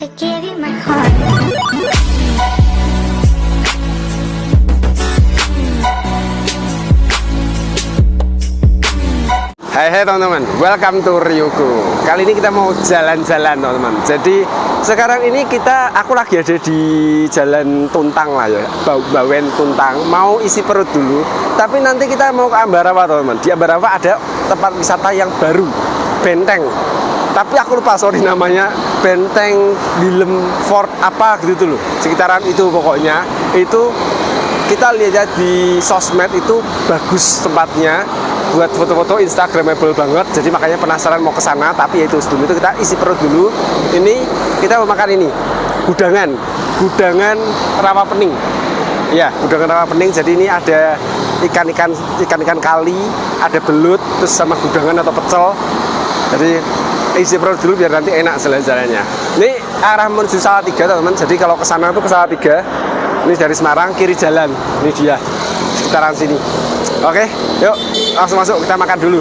I gave you my heart. Hai teman-teman, welcome to Ryugu. Kali ini kita mau jalan-jalan teman-teman. Jadi sekarang ini aku lagi ada di Jalan Tuntang lah ya, Bawen Tuntang. Mau isi perut dulu. Tapi nanti kita mau ke Ambarawa teman-teman. Di Ambarawa ada tempat wisata yang baru, benteng. Tapi aku lupa sorry namanya, benteng Willem Fort apa gitu loh. Sekitaran itu pokoknya. Itu kita lihat di sosmed itu bagus tempatnya. Buat foto-foto instagramable banget, jadi makanya penasaran mau ke sana. Tapi ya itu sebelum itu kita isi perut dulu. Ini kita mau makan ini gudangan rawa pening ya, gudangan rawa pening. Jadi ini ada ikan kali, ada belut, terus sama gudangan atau pecel. Jadi isi perut dulu biar nanti enak jalan-jalannya. Ini arah menuju Salatiga teman-teman. Jadi kalau ke sana tuh ke Salatiga, ini dari Semarang kiri jalan, ini dia sekitaran sini. Oke, yuk langsung masuk, kita makan dulu.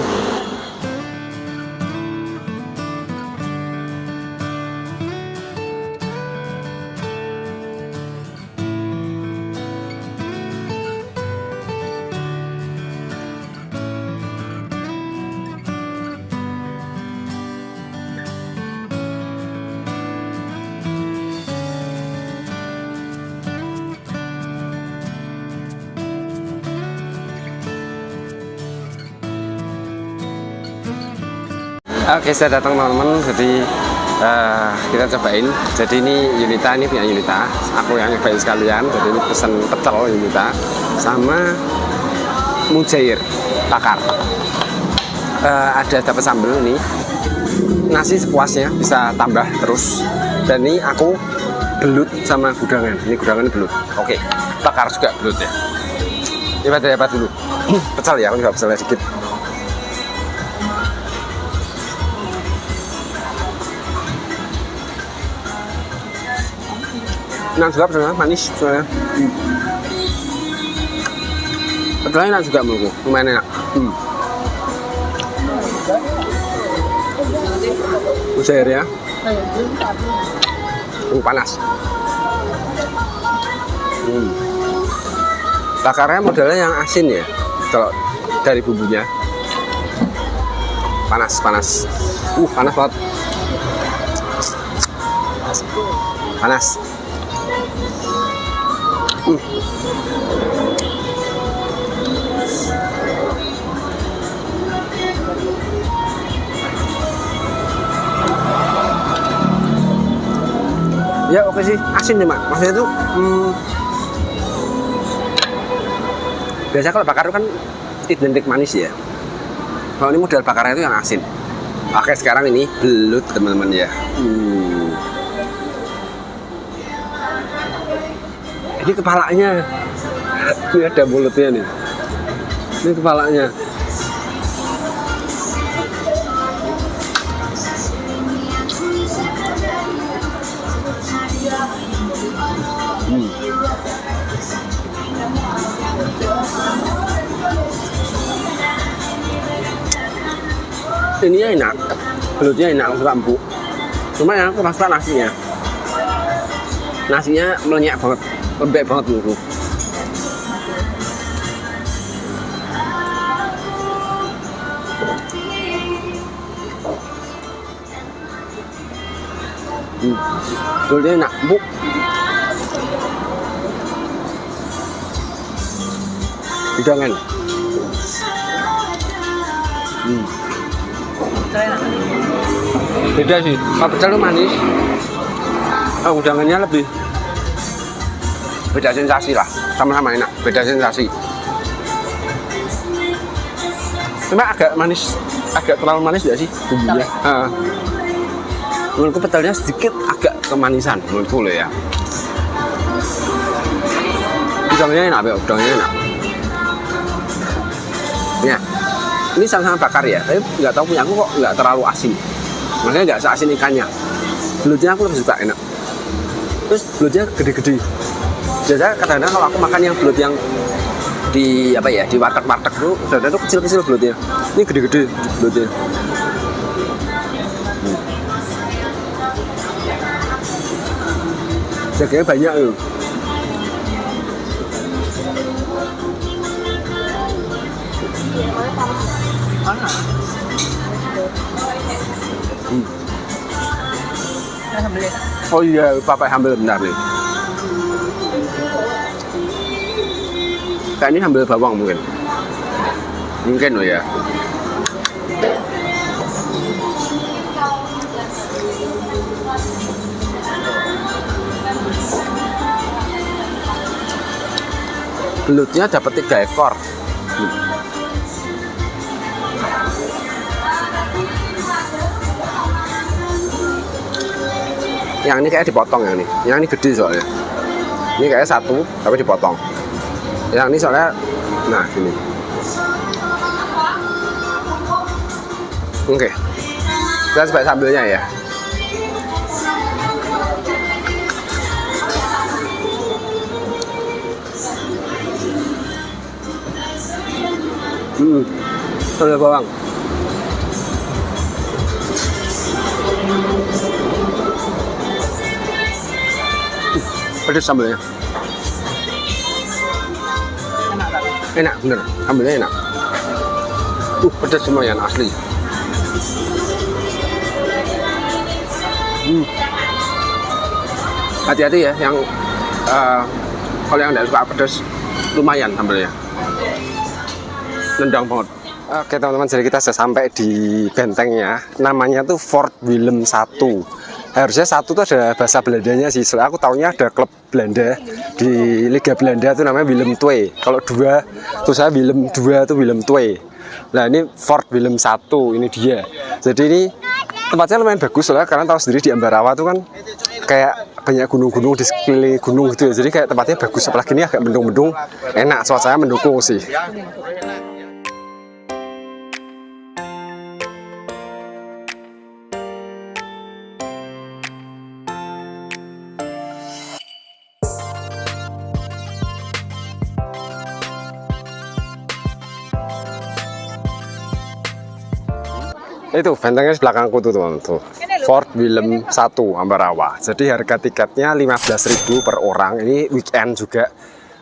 Oke, saya datang teman-teman. Jadi kita cobain. Jadi ini Yunita, ini punya Yunita. Aku yang nyobain sekalian. Jadi ini pesen pecel Yunita sama mujair bakar. Ada dapat sambal ini. Nasi sepuasnya, bisa tambah terus. Dan ini aku belut sama gudangan. Ini gudangan belut. Oke, bakar juga belut ya. Ini dapat dulu. Pecel ya, aku nggak pecelnya sedikit. Enak juga pecelnya, manis soalnya. Pecelnya enak juga menurutku, lumayan enak. Mujair ya. Panas. Bakarnya modelnya yang asin ya, kalau dari bumbunya. Panas banget. Panas. Ya oke sih, asin nih mak. Maksudnya tuh biasa kalau bakar itu kan identik manis ya. Kalau ini model bakarnya itu yang asin. Oke, sekarang ini belut teman-teman ya. Ini kepalanya. Ini ada mulutnya nih. Ini kepalanya. Ini enak, belutnya enak, aku suka empuk. Cuma yang aku suka nasinya. Nasinya melenyek banget, lembek banget menurutku. Belutnya enak, empuk. Gudangan. Beda sih, kalau pecel itu manis, gudangannya lebih beda sensasi lah, sama-sama enak, beda sensasi. Cuma agak manis, agak terlalu manis gak sih bumbunya? Menurutku pecelnya sedikit agak kemanisan menurutku loh ya. Gudangannya enak, gudangannya enak. Ya, ini sama-sama bakar ya, tapi nggak tahu punya aku kok nggak terlalu asin. Makanya nggak seasin ikannya. Belutnya aku lebih suka enak. Terus belutnya gede-gede. Biasanya kadang-kadang kalau aku makan yang belut yang di apa ya, di warteg-warteg tuh kadang-kadang tuh kecil-kecil belutnya. Ini gede-gede belutnya. Dagingnya banyak loh. Oh iya, pakai sambal benar nih. Kayak ini sambal bawang mungkin. Mungkin loh ya. Belutnya dapat 3 ekor. Yang ini kayak dipotong yang ini. Yang ini gede soalnya. Ini kayak satu tapi dipotong. Yang ini soalnya, nah gini. Oke. Kita coba sambelnya ya. Sambal bawang. Pedas sambelnya. Enak bener, sambelnya enak. Pedas lumayan asli. Hati-hati ya, yang kalau yang tidak suka pedas lumayan sambelnya. Nendang banget. Oke teman-teman, jadi kita sudah sampai di bentengnya. Namanya tuh Fort Willem I. Harusnya 1 tuh ada bahasa Belandanya sih. Soalnya aku taunya ada klub Belanda di Liga Belanda tuh namanya Willem II. Kalau 2 tuh saya Willem II tuh Willem II. Nah ini Fort Willem I, ini dia. Jadi ini tempatnya lumayan bagus soalnya karena tahu sendiri di Ambarawa tuh kan kayak banyak gunung-gunung di sekeliling gunung gitu ya. Jadi kayak tempatnya bagus, apalagi ini agak mendung-mendung, enak, cuacanya mendukung sih. Itu bentengnya di belakangku tuh teman tuh. Fort Willem I Ambarawa. Jadi harga tiketnya 15.000 per orang. Ini weekend juga.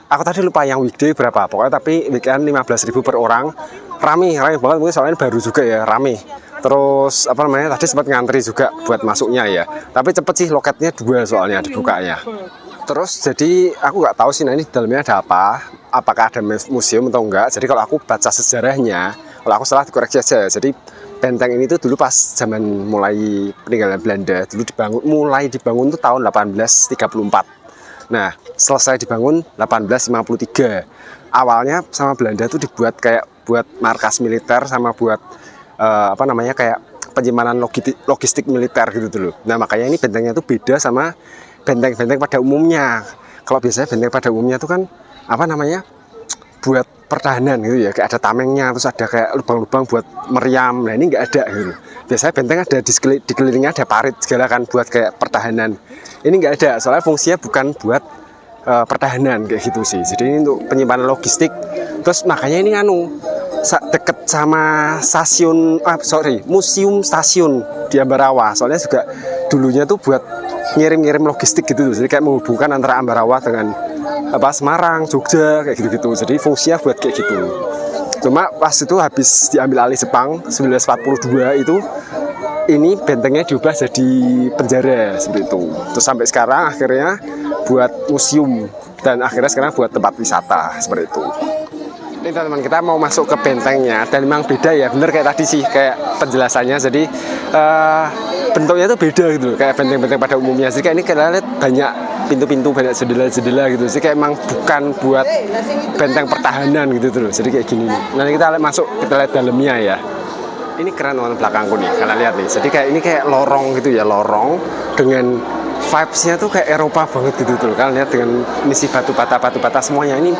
Aku tadi lupa yang weekday berapa. Pokoknya tapi weekend 15.000 per orang. Rame banget mungkin soalnya baru juga ya, rame. Terus apa namanya? Tadi sempat ngantri juga buat masuknya ya. Tapi cepet sih, loketnya 2 soalnya dibukanya. Terus jadi aku nggak tahu sih nah ini di dalamnya ada apa. Apakah ada museum atau enggak. Jadi kalau aku baca sejarahnya, kalau aku salah dikoreksi aja. Jadi benteng ini tuh dulu pas zaman mulai peninggalan Belanda, dulu mulai dibangun tuh tahun 1834. Nah, selesai dibangun 1853. Awalnya sama Belanda tuh dibuat kayak buat markas militer sama buat apa namanya kayak penyimpanan logistik militer gitu dulu. Nah, makanya ini bentengnya tuh beda sama benteng-benteng pada umumnya. Kalau biasanya benteng pada umumnya tuh kan apa namanya? Buat pertahanan gitu ya, kayak ada tamengnya, terus ada kayak lubang-lubang buat meriam. Nah ini nggak ada gitu. Biasanya benteng ada di kelilingnya ada parit segala kan buat kayak pertahanan. Ini nggak ada, soalnya fungsinya bukan buat pertahanan kayak gitu sih. Jadi ini untuk penyimpanan logistik. Terus makanya ini deket sama stasiun, museum stasiun di Ambarawa. Soalnya juga dulunya tuh buat ngirim-ngirim logistik gitu. Jadi kayak menghubungkan antara Ambarawa dengan Semarang, Jogja, kayak gitu-gitu. Jadi fungsinya buat kayak gitu. Cuma pas itu habis diambil alih Jepang 1942 itu, ini bentengnya diubah jadi penjara seperti itu. Terus sampai sekarang akhirnya buat museum dan akhirnya sekarang buat tempat wisata seperti itu. Ini teman-teman, kita mau masuk ke bentengnya dan memang beda ya, bener kayak tadi sih kayak penjelasannya. Jadi bentuknya itu beda gitu loh, kayak benteng-benteng pada umumnya. Jadi kayak ini kita lihat banyak pintu-pintu, banyak jendela-jendela gitu. Jadi kayak emang bukan buat benteng pertahanan gitu tuh. Jadi kayak gini. Nanti kita masuk, kita lihat dalamnya ya. Ini keren warna belakangku nih, kalian lihat nih. Jadi kayak ini kayak lorong gitu ya, lorong dengan vibes-nya tuh kayak Eropa banget gitu tuh. Kalian lihat dengan misi batu bata semuanya ini.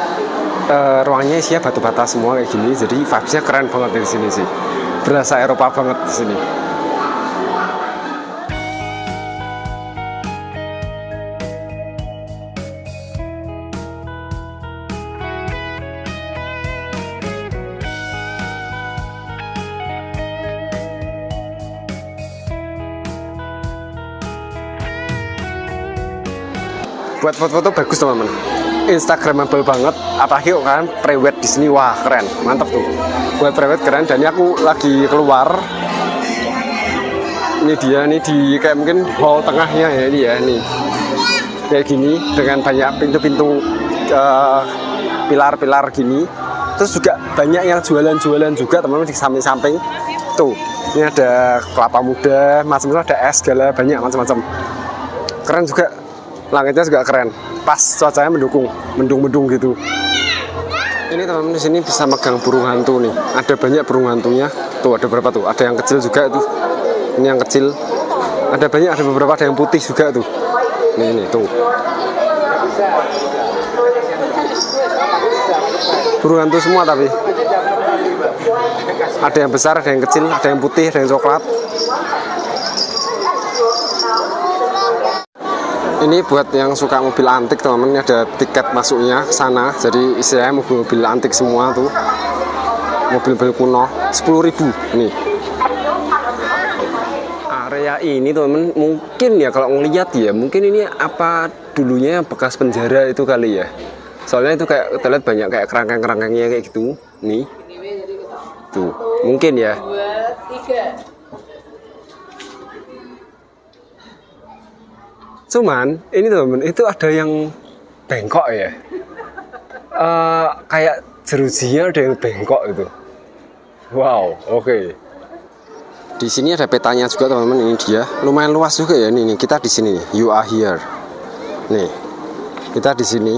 Ruangnya isinya batu bata semua kayak gini, jadi vibes-nya keren banget di sini sih, berasa Eropa banget di sini. buat foto-foto bagus teman-teman, instagramable banget. Apalagi kan prewed di sini, wah keren, mantap tuh. Buat prewed keren. Dan ini aku lagi keluar. Ini dia nih di kayak mungkin hall tengahnya ya, ini ya nih kayak gini dengan banyak pintu-pintu pilar-pilar gini. Terus juga banyak yang jualan-jualan juga teman-teman di samping-samping tuh. Ini ada kelapa muda, macam-macam, ada es segala banyak macam-macam. Keren juga, langitnya juga keren. Pas cuacanya mendukung, mendung-mendung gitu. Ini teman-teman di sini bisa megang burung hantu nih. Ada banyak burung hantunya. Tuh ada berapa tuh? Ada yang kecil juga tuh. Ini yang kecil. Ada banyak, ada beberapa, ada yang putih juga tuh. Ini tuh. Burung hantu semua tapi. Ada yang besar, ada yang kecil, ada yang putih, ada yang coklat. Ini buat yang suka mobil antik teman-teman, ada tiket masuknya ke sana. Jadi istilahnya mobil-mobil antik semua tuh. Mobil-mobil kuno 10.000 nih. Area ini teman-teman mungkin ya kalau ngelihat ya, mungkin ini apa dulunya bekas penjara itu kali ya. Soalnya itu kayak kita lihat banyak kayak kerangkeng-kerangkengnya kayak gitu. Nih. Tuh, mungkin ya. 2, 3. Cuman ini teman-teman itu ada yang bengkok ya. Kayak jerujinya ada yang bengkok itu. Wow, oke. Di sini ada petanya juga teman-teman, ini dia. Lumayan luas juga ya nih, kita di sini nih. You are here. Nih. Kita di sini.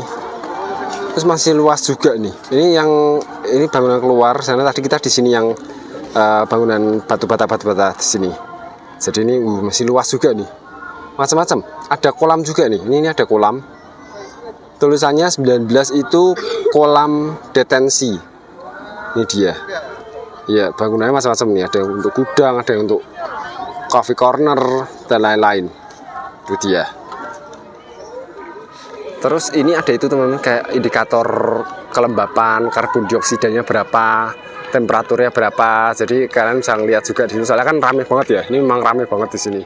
Terus masih luas juga nih. Ini bangunan keluar sana, tadi kita di sini yang bangunan batu bata di sini. Jadi ini masih luas juga nih. Macam-macam. Ada kolam juga nih. Ini ada kolam. Tulisannya 19 itu kolam detensi. Ini dia. Ya, bangunannya macam-macam nih. Ada yang untuk gudang, ada yang untuk coffee corner dan lain-lain. Itu dia. Terus ini ada itu teman-teman kayak indikator kelembapan karbon dioksidanya berapa, temperaturnya berapa. Jadi kalian bisa lihat juga di sini. Soalnya kan rame banget ya. Ini memang rame banget di sini.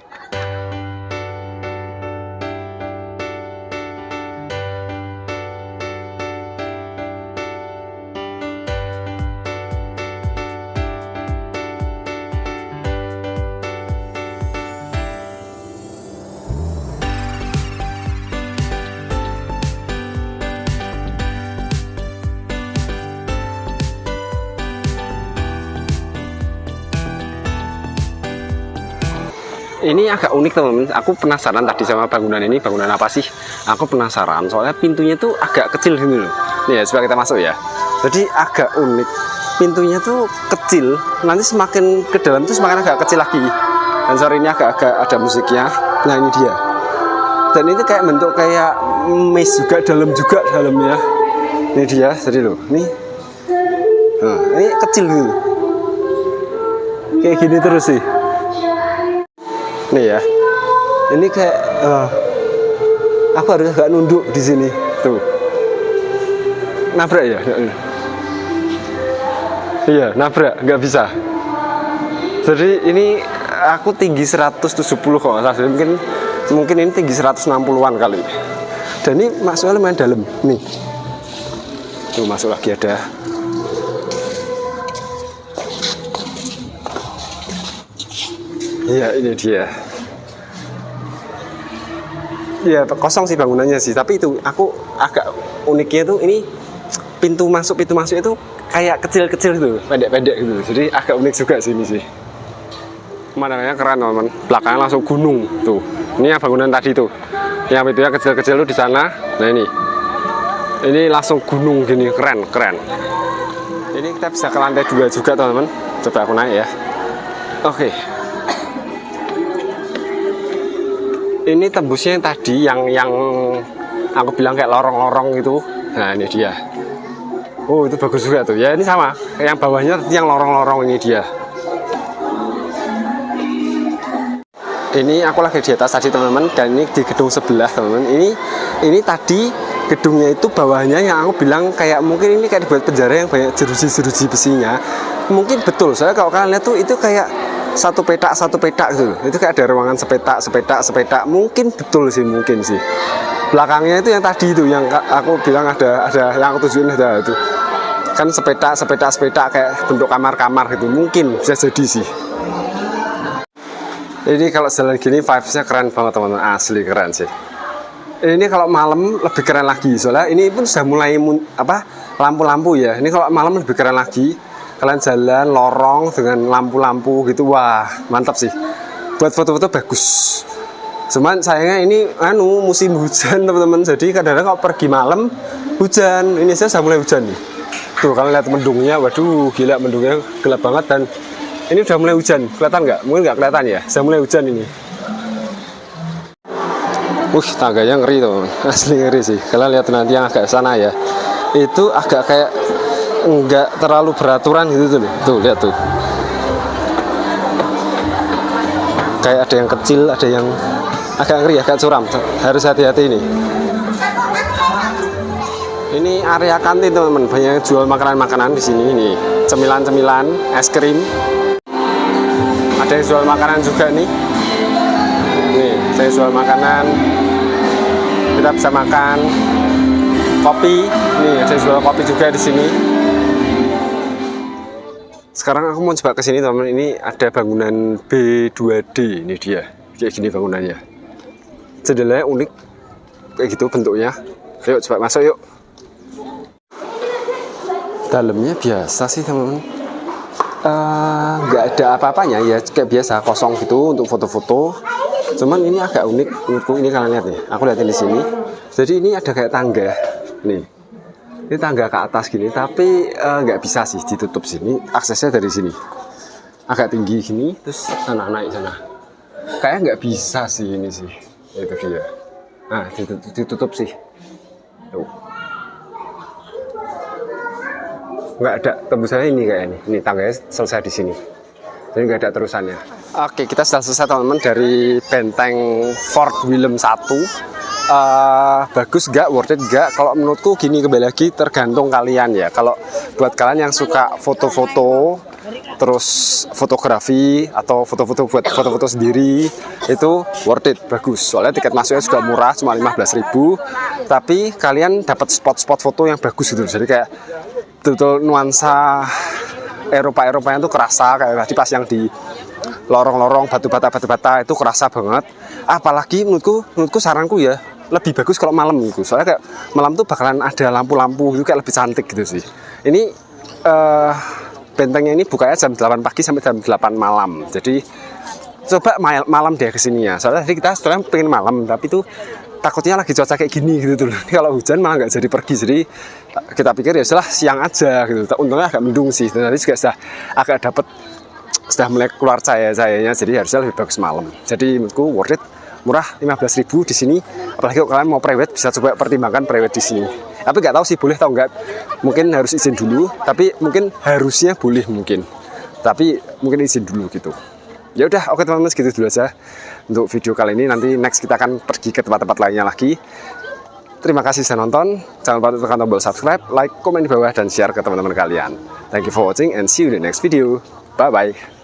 Ini agak unik teman-teman. Aku penasaran tadi sama bangunan ini, bangunan apa sih? Aku penasaran. Soalnya pintunya tuh agak kecil gini loh. Nih ya, coba kita masuk ya. Jadi agak unik. Pintunya tuh kecil. Nanti semakin ke dalam tuh semakin agak kecil lagi. Dan sore ini agak-agak ada musiknya. Nah ini dia. Dan itu kayak bentuk kayak maze juga, dalamnya. Ini dia. Jadi loh. Nih. Nah, ini kecil gitu. Kayak gini terus sih. Nih ya, ini kayak aku harus agak nunduk di sini, tuh, nabrak ya, iya nabrak, nggak bisa. Jadi ini aku tinggi 170 kok, mungkin ini tinggi 160-an kali. Dan ini masuknya lumayan dalam, nih, tuh masuk lagi ada. Iya ini dia. Ya kosong sih bangunannya sih. Tapi itu aku agak uniknya tuh ini pintu masuk itu kayak kecil-kecil gitu, pendek-pendek gitu. Jadi agak unik juga sih ini sih. Pemandangannya keren teman-teman. Belakangnya langsung gunung tuh. Ini yang bangunan tadi tuh. Yang pintunya kecil-kecil tuh di sana. Nah ini langsung gunung gini, keren. Ini kita bisa ke lantai 2 juga teman-teman. Coba aku naik ya. Oke. Ini tembusnya yang tadi yang aku bilang kayak lorong-lorong gitu. Nah ini dia. Oh itu bagus juga tuh. Ya ini sama. Yang bawahnya yang lorong-lorong ini dia. Ini aku lagi di atas tadi teman-teman. Dan ini di gedung sebelah teman-teman. Ini tadi gedungnya itu bawahnya yang aku bilang kayak mungkin ini kayak dibuat penjara yang banyak jeruji-jeruji besinya. Mungkin betul. Soalnya kalau kalian lihat tuh itu kayak satu petak gitu. Itu kayak ada ruangan sepetak. Mungkin betul sih, mungkin sih. Belakangnya itu yang tadi itu yang aku bilang ada yang aku tujuin ada itu. Kan sepetak kayak bentuk kamar-kamar gitu. Mungkin bisa jadi sih. Ini kalau jalan gini vibes-nya keren banget teman-teman, asli keren sih. Ini kalau malam lebih keren lagi, soalnya ini pun sudah mulai lampu-lampu ya. Ini kalau malam lebih keren lagi. Kalian jalan lorong dengan lampu-lampu gitu, wah mantap sih. Buat foto-foto bagus. Cuman sayangnya ini musim hujan teman-teman. Jadi kadang-kadang kalau pergi malam hujan. Ini saya sudah mulai hujan nih. Tuh kalian lihat mendungnya, waduh gila mendungnya gelap banget dan ini udah mulai hujan. Kelihatan nggak? Mungkin nggak kelihatan ya. Sudah mulai hujan ini. Tangganya ngeri tuh, asli ngeri sih. Kalian lihat nanti yang agak sana ya. Itu agak kayak nggak terlalu beraturan gitu tuh. Tuh lihat tuh. Kayak ada yang kecil, ada yang agak ngeri, agak curam. Harus hati-hati ini. Ini area kantin teman-teman, banyak yang jual makanan-makanan di sini nih. Cemilan-cemilan, es krim. Ada yang jual makanan juga nih. Nih, saya jual makanan. Kita bisa makan. Kopi. Nih, saya jual kopi juga di sini. Sekarang aku mau coba ke sini teman-teman. Ini ada bangunan B2D. Ini dia. Kayak gini bangunannya. Jendelanya unik. Kayak gitu bentuknya. Ayo coba masuk yuk. Dalamnya biasa sih teman-teman. Nggak ada apa-apanya ya, kayak biasa kosong gitu untuk foto-foto. Cuman ini agak unik menurutku. Ini kalian lihat nih, aku lihatin di sini. Jadi ini ada kayak tangga nih. Ini tangga ke atas gini, tapi nggak bisa sih ditutup sini. Aksesnya dari sini. Agak tinggi gini, terus naik sana. Kayaknya nggak bisa sih ini sih. Itu dia. Nah, ditutup sih. Tuh. Nggak ada tembusannya ini kayaknya. Ini tangganya selesai di sini. Jadi nggak ada terusannya. Oke, kita sudah selesai teman-teman dari benteng Fort William 1. Bagus nggak, worth it nggak? Kalau menurutku gini, kembali lagi tergantung kalian ya. Kalau buat kalian yang suka foto-foto, terus fotografi atau foto-foto buat foto-foto sendiri, itu worth it, bagus. Soalnya tiket masuknya juga murah, cuma 15.000. Tapi kalian dapat spot-spot foto yang bagus gitu. Jadi kayak betul nuansa Eropa-Eropanya itu kerasa, kayak tadi pas yang di lorong-lorong batu bata itu kerasa banget. Apalagi menurutku saranku ya lebih bagus kalau malam gitu. Soalnya kayak malam tuh bakalan ada lampu-lampu gitu, kayak lebih cantik gitu sih. Ini bentengnya ini bukanya jam 8 pagi sampai jam 8 malam. Jadi coba malam deh kesini ya. Soalnya tadi kita sebenarnya pengen malam, tapi tuh takutnya lagi cuaca kayak gini gitu tuh. Kalau hujan malah nggak jadi pergi. Jadi kita pikir ya sudah siang aja gitu. Untungnya agak mendung sih. Dan nanti juga sudah mulai keluar cahaya-cahayanya. Jadi harusnya lebih bagus malam. Jadi menurutku worth it. Murah 15.000 di sini. Apalagi kalau kalian mau private, bisa coba pertimbangkan private di sini. Tapi nggak tahu sih boleh atau enggak. Mungkin harus izin dulu. Tapi mungkin harusnya boleh mungkin. Tapi mungkin izin dulu gitu. Ya udah, oke teman-teman, segitu dulu aja untuk video kali ini. Nanti next kita akan pergi ke tempat-tempat lainnya lagi. Terima kasih sudah nonton. Jangan lupa tekan tombol subscribe, like, komen di bawah, dan share ke teman-teman kalian. Thank you for watching and see you in the next video. Bye bye.